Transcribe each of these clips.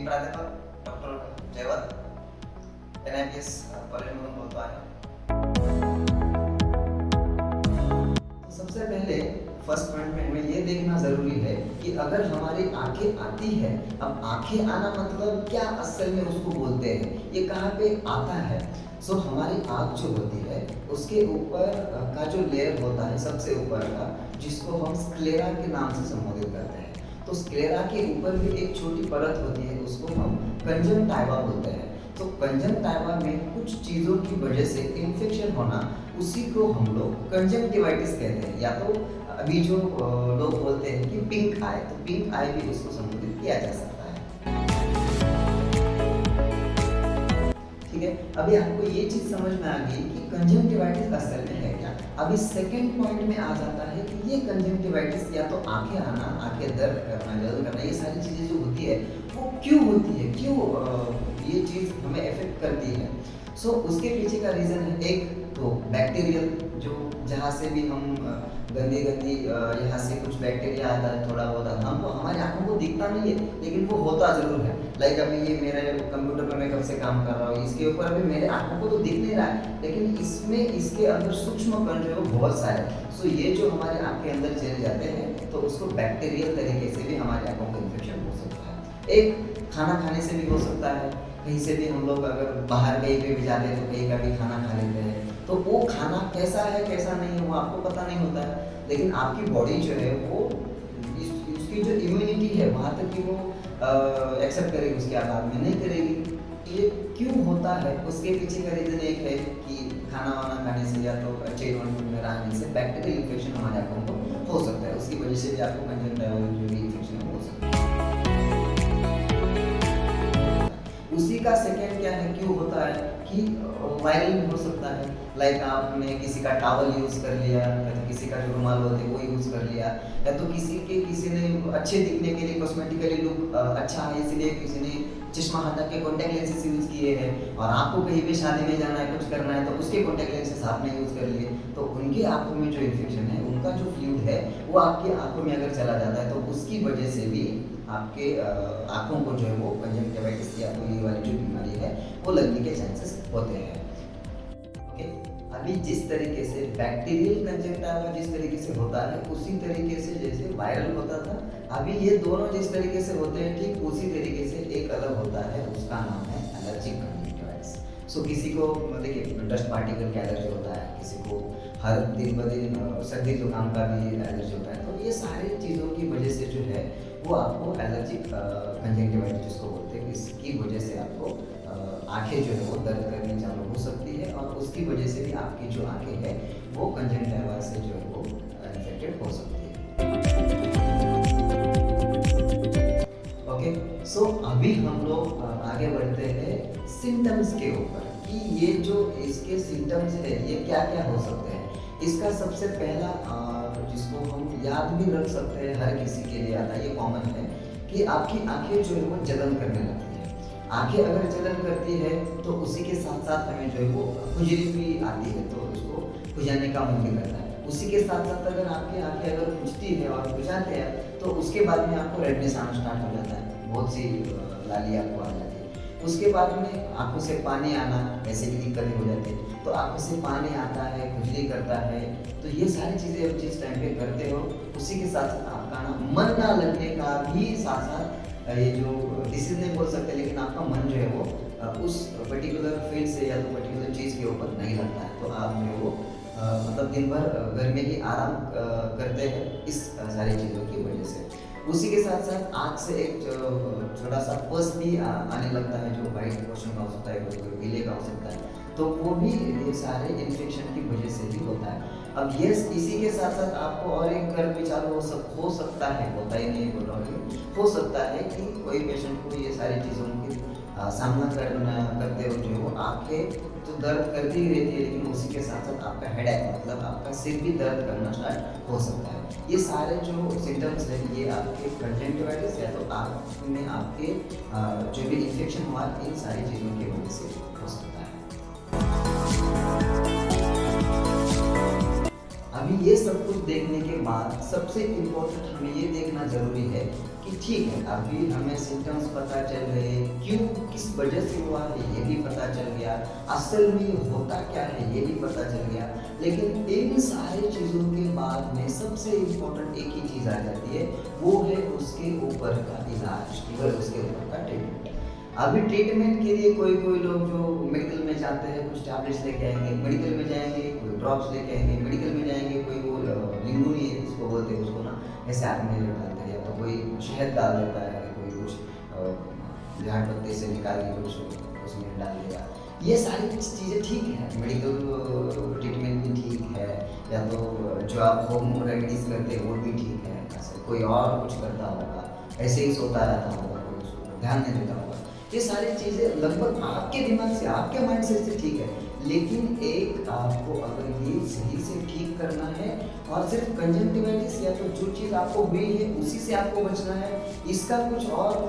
प्राध्यापक डॉक्टर जयवंत NIPS कॉलेजमधून बोलतो आहे. तो सबसे पहले फर्स्ट पॉइंट में हमें ये देखना ज़रूरी है कि अगर हमारी आंखें आती है, अब आंखें आना मतलब क्या असल में उसको बोलते हैं, ये कहाँ पे आता है. सो हमारी आँख जो होती है उसके ऊपर का जो लेयर होता है सबसे ऊपर का, जिसको हम स्क्लेरा के नाम से संबोधित करते हैं. तो स्क्लेरा के ऊपर भी एक छोटी परत होती है, उसको हम कंजंक्टिवा बोलते हैं. तो कंजंक्टिवा में कुछ चीज़ों की वजह से इन्फेक्शन होना, उसी को हम लोग कंजंक्टिवाइटिस कहते हैं. या तो अभी जो लोग बोलते हैं कि पिंक आई, तो पिंक आई भी उसको संबोधित किया जा सकता है. ठीक है, अभी आपको ये चीज़ समझ में आ गई कि कंजंक्टिवाइटिस असल में है क्या. अभी सेकंड पॉइंट में आ जाता है कि ये कंजंक्टिवाइटिस या तो आंखें आना, आंखें दर्द करना, जलन करना, ये सारी चीज़ें जो होती है वो क्यों होती है, क्यों ये चीज़ हमें इफेक्ट करती है. सो उसके पीछे का रीज़न है एक तो बैक्टीरियल, जो जहाँ से भी हम गंदी यहाँ से कुछ बैक्टीरिया आता है थोड़ा बहुत, हमको हमारी आंखों को दिखता नहीं है लेकिन वो होता ज़रूर है. लाइक अभी ये मेरे कंप्यूटर पर मैं कब से काम कर रहा हूँ, इसके ऊपर अभी मेरे आंखों को तो दिख नहीं रहा है, लेकिन इसमें इसके अंदर सूक्ष्म कण जो है वो बहुत सारे. सो ये जो हमारे आँख के अंदर चले जाते हैं तो उसको बैक्टीरियल तरीके से भी हमारी आंखों को इन्फेक्शन हो सकता है. एक खाना खाने से भी हो सकता है, कहीं से भी हम लोग अगर बाहर कहीं पे भी जाते हैं तो कहीं का भी खाना खा लेते हैं, तो वो खाना कैसा है कैसा नहीं है वो आपको पता नहीं होता है, लेकिन आपकी बॉडी जो है वो उसकी जो इम्यूनिटी है वहाँ तक कि वो एक्सेप्ट करेगी, उसके आधार में नहीं करेगी. ये क्यों होता है, उसके पीछे का रीज़न एक है कि खाना वाना खाने से या तो अच्छे इन्वायरमेंट में रहने से बैक्टीरियल इन्फेक्शन हमारे आंखों को हो सकता है, उसकी वजह से भी आपको कंजंक्टिवा जो भी इन्फेक्शन हो सकता है. उसी का सेकेंड क्या है, क्यों होता है कि वायरल भी हो सकता है. लाइक आपने किसी का टॉवल यूज़ कर लिया, या तो किसी का जो रुमाल होते हैं वो यूज़ कर लिया, या तो किसी ने अच्छे दिखने के लिए कॉस्मेटिकली लुक अच्छा है इसलिए किसी ने चश्मा हटा के कॉन्टैक्ट लेंसेज यूज़ किए हैं, और आपको कहीं भी शादी में जाना है कुछ करना है तो उसके कॉन्टैक्ट लेंसेज आपने यूज़ कर लिए, तो उनकी आंखों में जो इन्फेक्शन है, उनका जो फ्लूइड है वो आपकी आंखों में अगर चला जाता है तो उसकी वजह से भी आपके आंखों को जो है वो कंजंक्टिवाइटिस या तो ये वाली जो बीमारी है वो लगने के चांसेस होते हैं. ओके, अभी जिस तरीके से बैक्टीरियल कंजंक्टिवा जिस तरीके से होता है उसी तरीके से जैसे वायरल होता था, अभी ये दोनों जिस तरीके से होते हैं ठीक उसी तरीके से एक अलग होता है, उसका नाम है एलर्जिक कंजंक्टिवाइटिस. सो किसी को देखिए डस्ट पार्टिकल का एलर्जी होता है, किसी को हर दिन ब दिन सर्दी जुकाम का भी एलर्जी होता है. तो ये सारी चीज़ों की वजह से जो है वो आपको एलर्जिक कंजंक्टिवाइटिस जिसको बोलते हैं, इसकी वजह से आपको आंखें जो है वो दर्द करनी चालू हो सकती है, और उसकी वजह से भी आपकी जो आंखें हैं वो कंजंक्टिवा से जो है वो इन्फेक्टेड हो सकती है. ओके, सो अभी हम लोग आगे बढ़ते हैं सिम्टम्स के ऊपर कि ये जो इसके सिम्टम्स है ये क्या क्या हो सकते हैं. इसका सबसे पहला जिसको हम याद भी रख सकते हैं, हर किसी के लिए आता है, ये कॉमन है कि आपकी आंखें जो है वो जलन करने लगती है. आंखें अगर जलन करती है तो उसी के साथ साथ हमें जो है वो खुजली भी आती है, तो उसको खुजाने का मन भी करता है. उसी के साथ साथ अगर आपकी आंखें अगर खुजती है और खुजाते हैं तो उसके बाद में आपको रेडनेस आना स्टार्ट हो जाता है, बहुत सी लाली आपको आ जाती है. उसके बाद में आंखों से पानी आना, ऐसे की दिक्कतें हो जाती है, तो आंखों से पानी आता है, खुजली करता है. तो ये सारी चीज़ें आप जिस टाइम पे करते हो उसी के साथ साथ आपका ना मन ना लगने का भी साथ साथ ये जो डिसीज नहीं बोल सकते, लेकिन आपका मन जो है वो उस पर्टिकुलर फील्ड से या तो पर्टिकुलर चीज़ के ऊपर नहीं लगता है, तो आप जो है वो मतलब दिन भर घर में ही आराम करते हैं इस सारी चीज़ों की वजह से. उसी के साथ साथ आँख से एक छोटा सा पस भी आने लगता है, जो वाइट पोर्शन का हो सकता है, कोई गीले का हो सकता है, तो वो भी ये सारे इन्फेक्शन की वजह से भी होता है. अब ये इसी के साथ साथ आपको और एक गर्व भी चालू हो सकता है, होता ही नहीं बोल रहा हूँ, हो सकता है कि कोई पेशेंट को ये सारी चीज़ों की सामना करते हो जो है वो आंखें तो दर्द करती ही रहती है, लेकिन उसी के साथ साथ आपका हेडेक मतलब आपका सिर भी दर्द करना स्टार्ट हो सकता है. ये सारे जो सिम्टम्स हैं ये आपके कंजंक्टिवाइटिस या तो आँख में आपके जो भी इन्फेक्शन हुआ इन सारी चीज़ों की वजह से हो सकता है. अभी ये सब कुछ देखने के बाद सबसे इम्पोर्टेंट हमें ये देखना ज़रूरी है कि ठीक है, अभी हमें सिम्टम्स पता चल गए, क्यों किस वजह से हुआ है ये भी पता चल गया, असल में ये होता क्या है ये भी पता चल गया। लेकिन इन सारी चीज़ों के बाद में सबसे इम्पोर्टेंट एक ही चीज़ आ जाती है, वो है उसके ऊपर का इलाज, केवल उसके ऊपर का ट्रीटमेंट। अभी ट्रीटमेंट के लिए कोई कोई लोग जो मेडिकल में जाते हैं कुछ टैबलेट्स लेके आएंगे, मेडिकल में जाएंगे कोई ड्रॉप्स लेके आएंगे, मेडिकल में जाएंगे कोई वो नींबू नहीं है इसको बोलते हैं, उसको ना ऐसे आग में डालते हैं, या तो कोई शहद डाल देता है, कोई कुछ झाड़ पत्ते से निकाल के कुछ उसमें डाल देगा। ये सारी चीज़ें ठीक है, मेडिकल ट्रीटमेंट भी ठीक है, या तो जो आप होम रेमेडीज करते हैं वो भी ठीक है। ऐसे कोई और कुछ करता होगा, ऐसे ही सोता रहता होगा, कोई उसको ध्यान नहीं देता होगा। ये सारी चीज़ें लगभग आपके दिमाग से, आपके माइंडसेट से ठीक है, लेकिन एक आपको अगर ये सही से ठीक करना है और सिर्फ कंजंक्टिवाइटिस या तो जो चीज़ आपको हुई है उसी से आपको बचना है, इसका कुछ और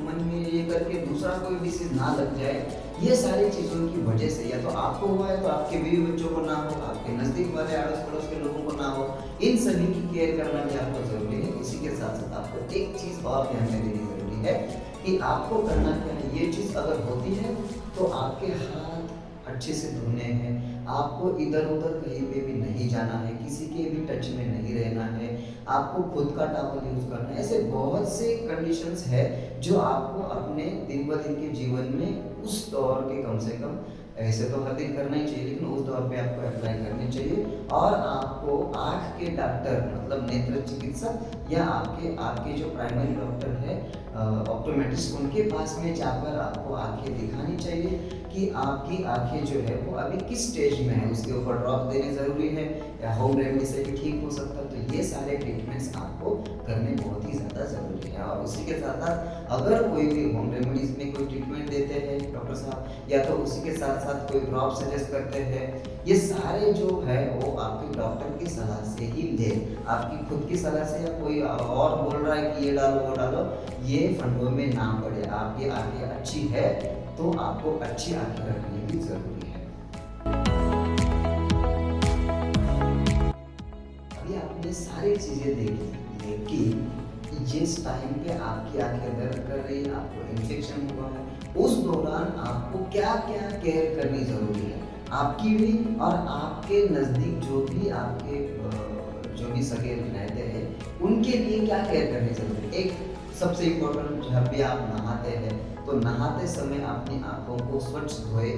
मन में ये करके दूसरा कोई डिसीज ना लग जाए, ये सारी चीज़ों की वजह से या तो आपको हुआ है तो आपके बीवी बच्चों को ना हो, आपके नज़दीक वाले अड़ोस पड़ोस के लोगों को ना हो, इन सभी की केयर करना भी आपको ज़रूरी है। इसी के साथ साथ आपको एक चीज़ और ध्यान में देनी ज़रूरी है कि आपको करना क्या है। ये चीज़ अगर होती है तो आपके हाथ अच्छे से धोने हैं, आपको इधर उधर कहीं पे भी नहीं जाना है, किसी के भी टच में नहीं रहना है, आपको खुद का टॉवल यूज़ करना है। ऐसे बहुत से कंडीशंस है जो आपको अपने दिन ब दिन के जीवन में उस दौर के कम से कम, ऐसे तो हर दिन करना ही चाहिए, लेकिन उस दौर पे आपको अप्लाई करनी चाहिए। और आपको आँख के डॉक्टर मतलब नेत्र चिकित्सक या आपके जो प्राइमरी डॉक्टर है ऑप्टोमेट्रिस्ट, उनके पास में जाकर आपको आँखें दिखानी चाहिए कि आपकी आँखें जो है वो अभी किस स्टेज में है, उसके ऊपर ड्रॉप देने ज़रूरी है या होम रेमेडी से भी ठीक हो सकता है। तो ये सारे ट्रीटमेंट्स आपको करने बहुत ही ज़्यादा ज़रूरी है। और उसी के साथ साथ अगर कोई भी होम रेमेडीज़ में कोई ट्रीटमेंट देते हैं डॉक्टर साहब, या तो उसी के साथ साथ कोई ड्रॉप सजेस्ट करते हैं, ये सारे जो है वो आपके डॉक्टर की सलाह से ही ले, आपकी खुद की सलाह से या कोई और बोल रहा है कि ये डालो वो डालो, ये फंडों में ना पड़े। आपकी आँखें अच्छी है तो आपको अच्छी आँखें रखनी भी ज़रूरी है। अभी आपने सारी चीज़ें देखी, लेकिन जिस टाइम पे आपकी आँखें दर्द कर रही है, आपको इन्फेक्शन हुआ है, उस दौरान आपको क्या क्या केयर करनी ज़रूरी है, आपकी भी और आपके नज़दीक जो भी आपके जो भी सगे रहते हैं उनके लिए क्या केयर करनी ज़रूरी है। एक सबसे इम्पोर्टेंट, जब भी आप नहाते हैं तो नहाते समय अपनी आँखों को स्वच्छ धोए,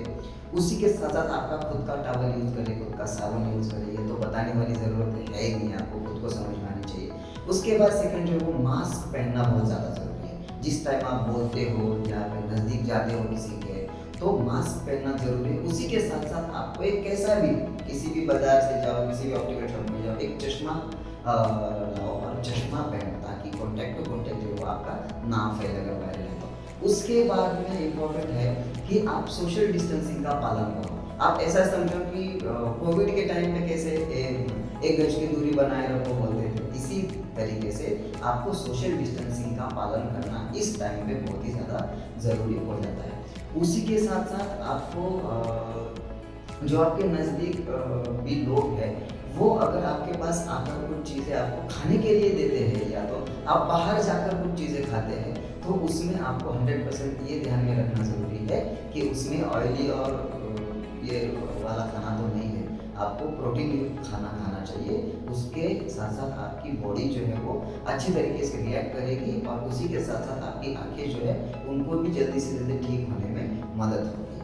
उसी के साथ साथ आपका खुद का टॉवल यूज़ करें, खुद का साबुन यूज़ करें। ये तो बताने वाली ज़रूरत है ही नहीं, आपको खुद को समझ में आनी चाहिए। उसके बाद सेकंड जो है वो मास्क पहनना बहुत ज़्यादा ज़रूरी है। जिस टाइम आप बोलते हो या फिर नज़दीक जाते हो किसी के, तो मास्क पहनना ज़रूरी है। उसी के साथ साथ आपको एक कैसा भी, किसी भी बाज़ार से जाओ, किसी भी ऑप्टिकल शॉप में जाओ, एक चश्मा लाओ और चश्मा पहनो, ताकि कॉन्टैक्ट टू कॉन्टैक्ट जो आपका ना फैले अगर वायरल है तो। उसके बाद में इम्पोर्टेंट है कि आप सोशल डिस्टेंसिंग का पालन करो। आप ऐसा समझो कि कोविड के टाइम पे कैसे एक गज की दूरी बनाए रखो बोलते थे, इसी तरीके से आपको सोशल डिस्टेंसिंग का पालन करना इस टाइम पे बहुत ही ज़्यादा ज़रूरी हो जाता है। उसी के साथ साथ आपको जो आपके नज़दीक भी लोग हैं, वो अगर आपके पास आकर कुछ चीज़ें आपको खाने के लिए देते हैं या तो आप बाहर जाकर कुछ चीज़ें खाते हैं, तो उसमें आपको 100% ये ध्यान में रखना ज़रूरी है कि उसमें ऑयली और ये वाला खाना तो नहीं है, आपको प्रोटीन युक्त खाना खाना चाहिए। उसके साथ साथ आपकी बॉडी जो है वो अच्छी तरीके से रिएक्ट करेगी और उसी के साथ साथ आपकी आँखें जो है उनको भी जल्दी से जल्दी ठीक होने में मदद होगी।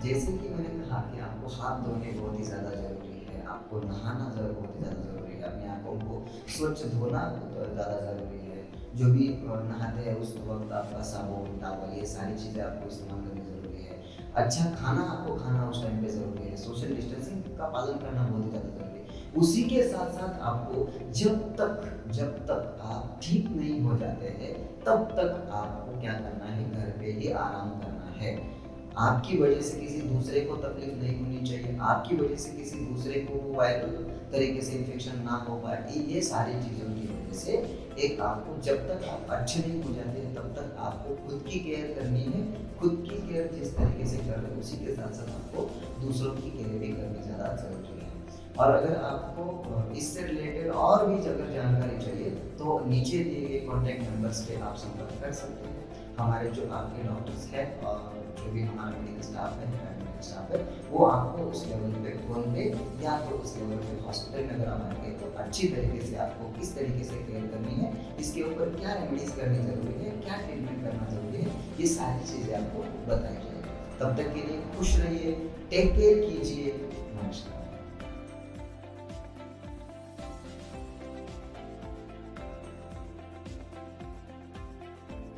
जैसे कि मैंने कहा कि आपको हाथ धोने बहुत ही ज़्यादा ज़रूरी है, आपको नहाना बहुत ही ज़्यादा ज़रूरी है, अपनी आँखों को स्वच्छ धोना ज़्यादा ज़रूरी है। जो भी नहाते हैं उस वक्त आपका साबुन, टॉवल, ये सारी चीज़ें आपको इस्तेमाल करनी ज़रूरी है। अच्छा खाना आपको खाना उस टाइम पे ज़रूरी है। सोशल डिस्टेंसिंग का पालन करना बहुत ही ज़्यादा ज़रूरी है। उसी के साथ साथ आपको जब तक आप ठीक नहीं हो जाते हैं, तब तक आपको क्या करना है, घर पे ही आराम करना है। आपकी वजह से किसी दूसरे को तकलीफ नहीं होनी चाहिए, आपकी वजह से किसी दूसरे को वायरल तरीके से इन्फेक्शन ना हो पाए, ये सारी चीज़ों की वजह से एक आपको जब तक आप अच्छे नहीं हो जाते तब तक आपको खुद की केयर करनी है। खुद की केयर जिस तरीके से कर रहे हैं उसी के साथ साथ आपको दूसरों की केयर भी करनी ज़्यादा ज़रूरी है। और अगर आपको इससे रिलेटेड और भी अगर जानकारी चाहिए तो नीचे दिए गए कॉन्टैक्ट नंबर्स पे आप संपर्क कर सकते हैं। हमारे जो आपके डॉक्टर्स हैं और जो भी हमारा मेडिकल स्टाफ है, पैरामेडिकल स्टाफ है, वो आपको उस लेवल पे खोलेंगे या तो उस लेवल पे हॉस्पिटल में अगर आप आएंगे तो अच्छी तरीके से आपको किस तरीके से केयर करनी है, इसके ऊपर क्या रेमेडीज करनी ज़रूरी है, क्या ट्रीटमेंट करना ज़रूरी है, ये सारी चीज़ें आपको बताई जाएगी। तब तक के लिए खुश रहिए, टेक केयर कीजिए। नमस्कार।